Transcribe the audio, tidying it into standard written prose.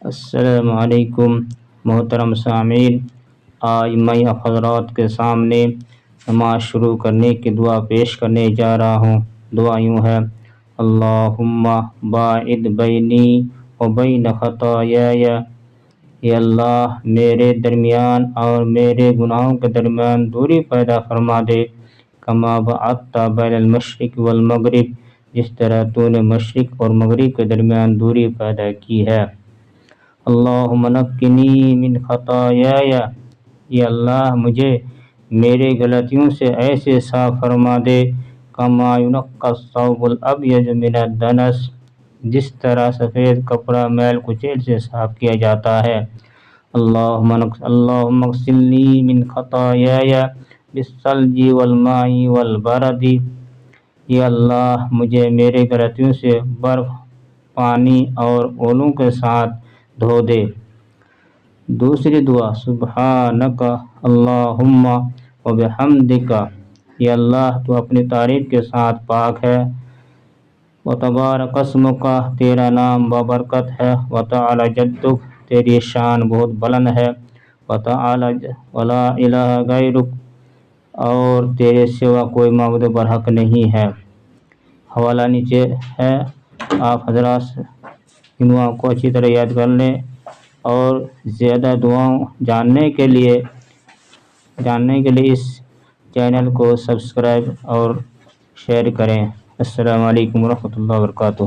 السلام علیکم محترم سامعین، آج میں حضرات کے سامنے نماز شروع کرنے کی دعا پیش کرنے جا رہا ہوں۔ دعا یوں ہے: اللہم باعد بینی و بین خطایای، یا اللہ میرے درمیان اور میرے گناہوں کے درمیان دوری پیدا فرما دے، کما بعدت بین المشرق والمغرب، جس طرح تو نے مشرق اور مغرب کے درمیان دوری پیدا کی ہے۔ اللہم نقنی من خطایای، یا اللہ مجھے میرے غلطیوں سے ایسے صاف فرما دے، کما ینقی الثوب الابیض من الدنس، جس طرح سفید کپڑا میل کچیل سے صاف کیا جاتا ہے۔ اللہم اغسلنی من خطایای بالثلج والماء والبرد، یا اللہ مجھے میرے غلطیوں سے برف، پانی اور اولوں کے ساتھ دھو دے۔ دوسری دعا: سبحانک اللہم و بحمدک، یا اللہ تو اپنی تعریف کے ساتھ پاک ہے، وتبارک اسمک، تیرا نام بابرکت ہے، وتعالی جدک، تیری شان بہت بلند ہے، وتعالی ولا الہ غیرک، اور تیرے سوا کوئی معبود برحق نہیں ہے۔ حوالہ نیچے ہے، آپ حضرات ان دعاؤں کو اچھی طرح یاد کر لیں اور زیادہ دعاؤں جاننے کے لیے اس چینل کو سبسکرائب اور شیئر کریں۔ السلام علیکم ورحمۃ اللہ وبرکاتہ۔